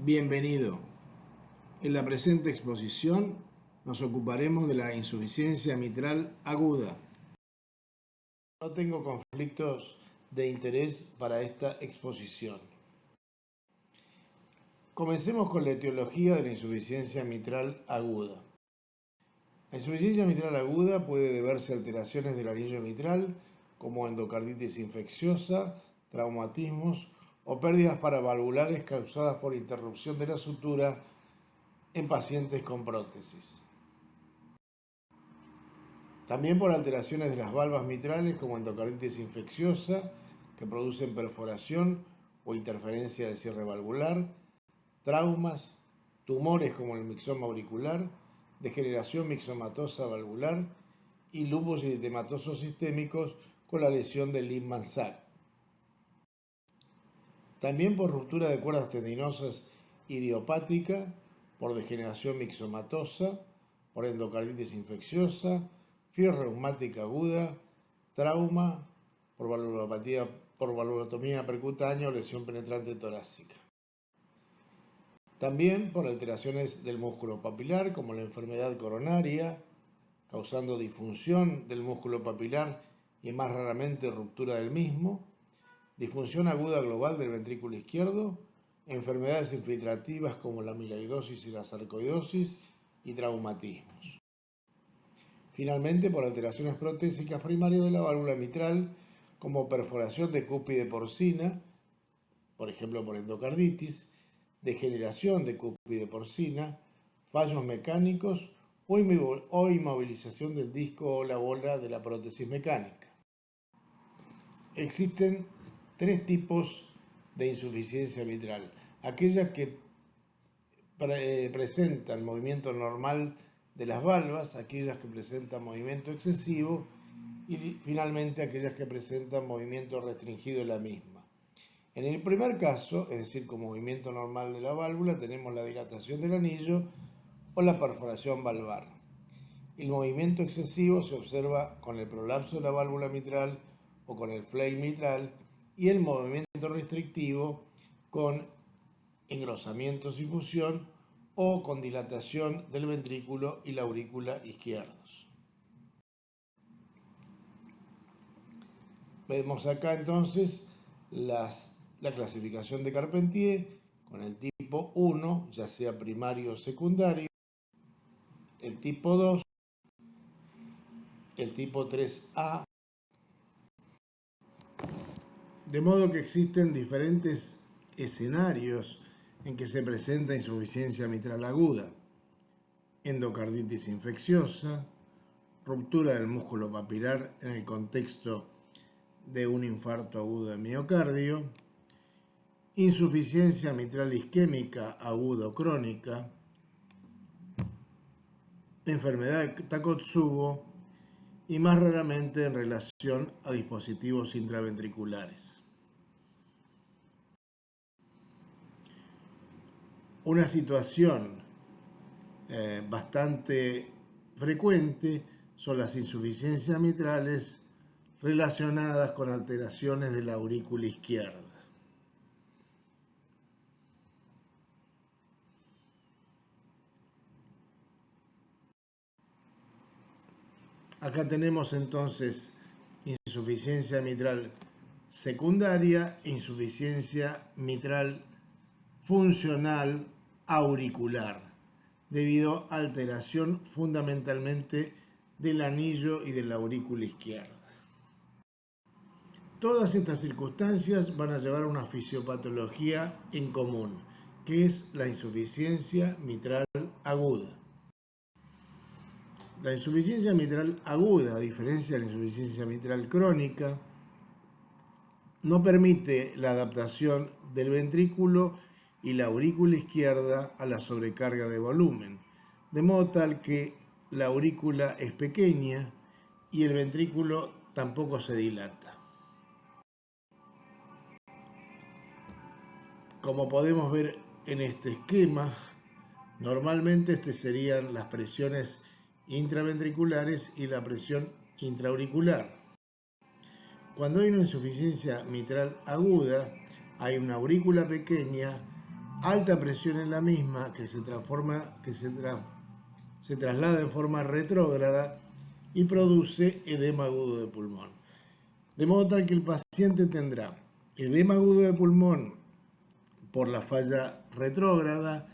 Bienvenido. En la presente exposición nos ocuparemos de la insuficiencia mitral aguda. No tengo conflictos de interés para esta exposición. Comencemos con la etiología de la insuficiencia mitral aguda. La insuficiencia mitral aguda puede deberse a alteraciones del anillo mitral, como endocarditis infecciosa, traumatismos o pérdidas paravalvulares causadas por interrupción de la sutura en pacientes con prótesis. También por alteraciones de las valvas mitrales como endocarditis infecciosa, que producen perforación o interferencia del cierre valvular, traumas, tumores como el mixoma auricular, degeneración mixomatosa valvular y lupus eritematosos sistémicos con la lesión del Lehmann-Sachs. También por ruptura de cuerdas tendinosas idiopática, por degeneración mixomatosa, por endocarditis infecciosa, fiebre reumática aguda, trauma, por valvulopatía, por valvulotomía percutánea o lesión penetrante torácica. También por alteraciones del músculo papilar, como la enfermedad coronaria, causando disfunción del músculo papilar y más raramente ruptura del mismo, disfunción aguda global del ventrículo izquierdo, enfermedades infiltrativas como la amiloidosis y la sarcoidosis y traumatismos. Finalmente, por alteraciones protésicas primarias de la válvula mitral, como perforación de cúspide porcina, por ejemplo por endocarditis, degeneración de cúspide porcina, fallos mecánicos o inmovilización del disco o la bola de la prótesis mecánica. Existen tres tipos de insuficiencia mitral: aquellas que presentan movimiento normal de las valvas, aquellas que presentan movimiento excesivo y finalmente aquellas que presentan movimiento restringido de la misma. En el primer caso, es decir, con movimiento normal de la válvula, tenemos la dilatación del anillo o la perforación valvar. El movimiento excesivo se observa con el prolapso de la válvula mitral o con el flail mitral, y el movimiento restrictivo con engrosamiento y fusión o con dilatación del ventrículo y la aurícula izquierdos. Vemos acá entonces la clasificación de Carpentier con el tipo 1, ya sea primario o secundario, el tipo 2, el tipo 3A, de modo que existen diferentes escenarios en que se presenta insuficiencia mitral aguda: endocarditis infecciosa, ruptura del músculo papilar en el contexto de un infarto agudo de miocardio, insuficiencia mitral isquémica aguda o crónica, enfermedad de Takotsubo y más raramente en relación a dispositivos intraventriculares. Una situación bastante frecuente son las insuficiencias mitrales relacionadas con alteraciones de la aurícula izquierda. Acá tenemos entonces insuficiencia mitral secundaria e insuficiencia mitral funcional auricular, debido a alteración fundamentalmente del anillo y de la aurícula izquierda. Todas estas circunstancias van a llevar a una fisiopatología en común, que es la insuficiencia mitral aguda. La insuficiencia mitral aguda, a diferencia de la insuficiencia mitral crónica, no permite la adaptación del ventrículo y la aurícula izquierda a la sobrecarga de volumen, de modo tal que la aurícula es pequeña y el ventrículo tampoco se dilata. Como podemos ver en este esquema, normalmente estas serían las presiones intraventriculares y la presión intraauricular. Cuando hay una insuficiencia mitral aguda, hay una aurícula pequeña alta presión en la misma que se traslada en forma retrógrada y produce edema agudo de pulmón. De modo tal que el paciente tendrá edema agudo de pulmón por la falla retrógrada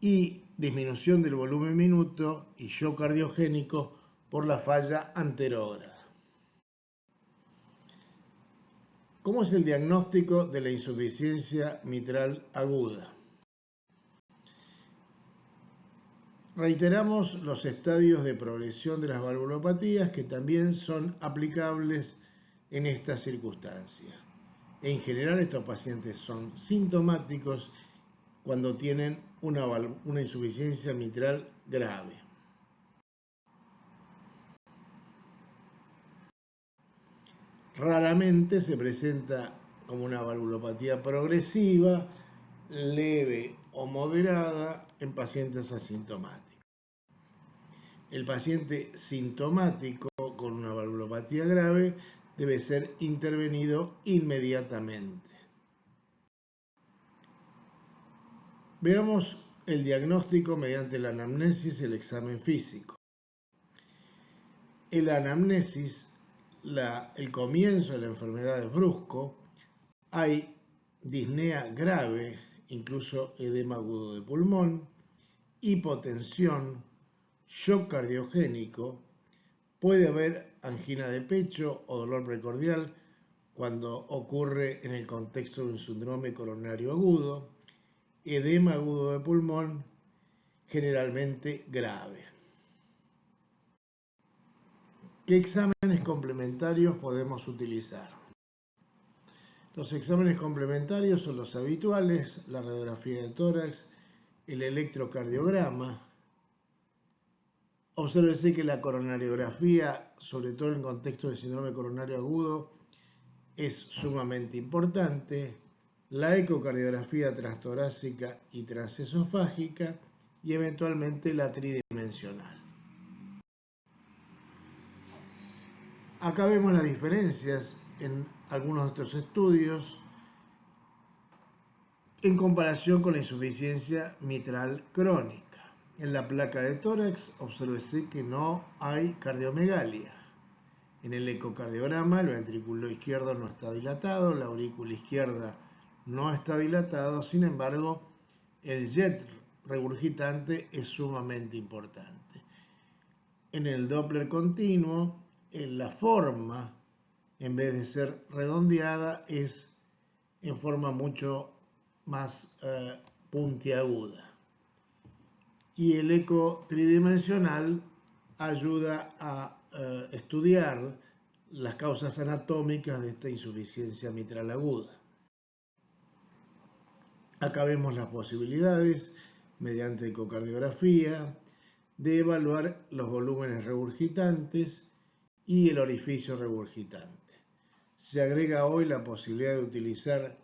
y disminución del volumen minuto y shock cardiogénico por la falla anterógrada. ¿Cómo es el diagnóstico de la insuficiencia mitral aguda? Reiteramos los estadios de progresión de las valvulopatías que también son aplicables en estas circunstancias. En general, estos pacientes son sintomáticos cuando tienen una insuficiencia mitral grave. Raramente se presenta como una valvulopatía progresiva, leve o moderada en pacientes asintomáticos. El paciente sintomático con una valvulopatía grave debe ser intervenido inmediatamente. Veamos el diagnóstico mediante la anamnesis y el examen físico. En la anamnesis, el comienzo de la enfermedad es brusco, hay disnea grave, incluso edema agudo de pulmón, hipotensión, shock cardiogénico, puede haber angina de pecho o dolor precordial cuando ocurre en el contexto de un síndrome coronario agudo, edema agudo de pulmón, generalmente grave. ¿Qué exámenes complementarios podemos utilizar? Los exámenes complementarios son los habituales, la radiografía de tórax, el electrocardiograma. Obsérvese que la coronariografía, sobre todo en contexto de síndrome coronario agudo, es sumamente importante. La ecocardiografía transtorácica y transesofágica y eventualmente la tridimensional. Acá vemos las diferencias en algunos de estos estudios en comparación con la insuficiencia mitral crónica. En la placa de tórax, obsérvese que no hay cardiomegalia. En el ecocardiograma, el ventrículo izquierdo no está dilatado, la aurícula izquierda no está dilatado, sin embargo, el jet regurgitante es sumamente importante. En el Doppler continuo, la forma, en vez de ser redondeada, es en forma mucho más puntiaguda. Y el eco tridimensional ayuda a estudiar las causas anatómicas de esta insuficiencia mitral aguda. Acá vemos las posibilidades, mediante ecocardiografía, de evaluar los volúmenes regurgitantes y el orificio regurgitante. Se agrega hoy la posibilidad de utilizar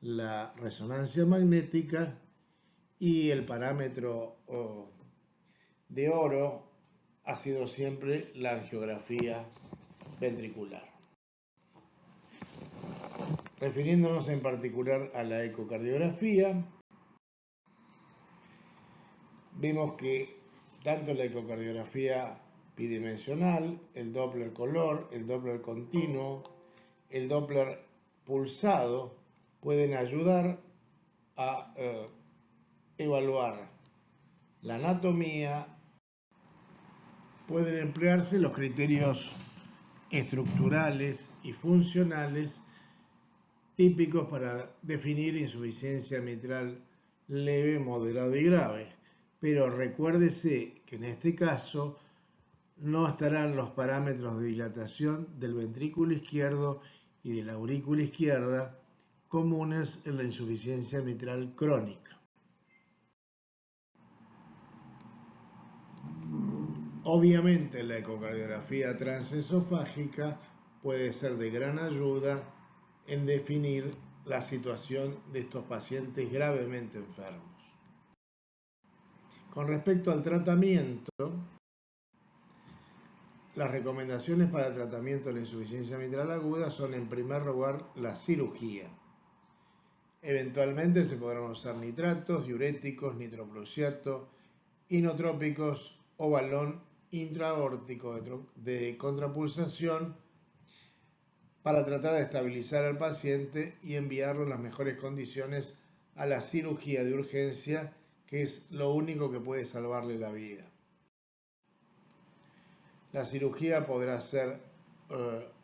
la resonancia magnética y el parámetro de oro ha sido siempre la angiografía ventricular. Refiriéndonos en particular a la ecocardiografía, vemos que tanto la ecocardiografía bidimensional, el Doppler color, el Doppler continuo, el Doppler pulsado pueden ayudar a evaluar la anatomía. Pueden emplearse los criterios estructurales y funcionales típicos para definir insuficiencia mitral leve, moderada y grave. Pero recuérdese que en este caso no estarán los parámetros de dilatación del ventrículo izquierdo y de la aurícula izquierda comunes en la insuficiencia mitral crónica. Obviamente la ecocardiografía transesofágica puede ser de gran ayuda en definir la situación de estos pacientes gravemente enfermos. Con respecto al tratamiento, las recomendaciones para el tratamiento de la insuficiencia mitral aguda son en primer lugar la cirugía. Eventualmente se podrán usar nitratos, diuréticos, nitroprusiato, inotrópicos o balón intraórtico de contrapulsación para tratar de estabilizar al paciente y enviarlo en las mejores condiciones a la cirugía de urgencia, que es lo único que puede salvarle la vida. La cirugía podrá ser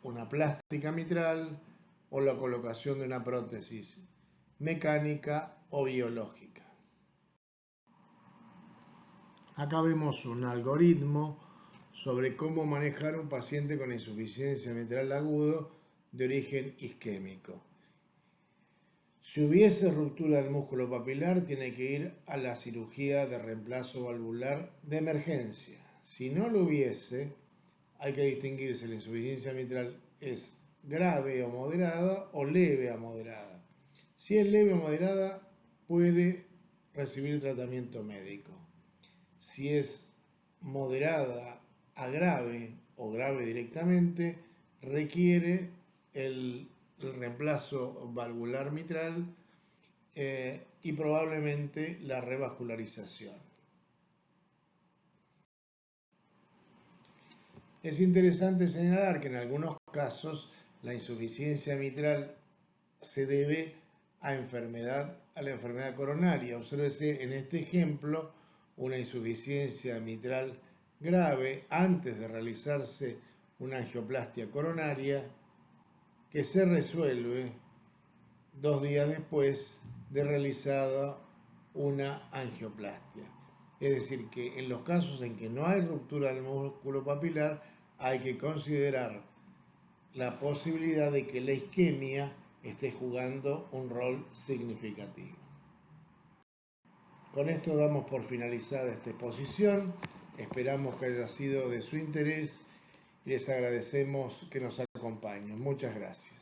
una plástica mitral o la colocación de una prótesis mecánica o biológica. Acá vemos un algoritmo sobre cómo manejar un paciente con insuficiencia mitral agudo de origen isquémico. Si hubiese ruptura del músculo papilar, tiene que ir a la cirugía de reemplazo valvular de emergencia. Si no lo hubiese, hay que distinguir si la insuficiencia mitral es grave o moderada o leve a moderada. Si es leve o moderada, puede recibir tratamiento médico. Si es moderada a grave o grave directamente, requiere el reemplazo valvular mitral y probablemente la revascularización. Es interesante señalar que en algunos casos la insuficiencia mitral se debe a la enfermedad coronaria. Obsérvese en este ejemplo una insuficiencia mitral grave antes de realizarse una angioplastia coronaria que se resuelve 2 días después de realizada una angioplastia. Es decir, que en los casos en que no hay ruptura del músculo papilar, hay que considerar la posibilidad de que la isquemia esté jugando un rol significativo. Con esto damos por finalizada esta exposición. Esperamos que haya sido de su interés y les agradecemos que nos acompañen. Muchas gracias.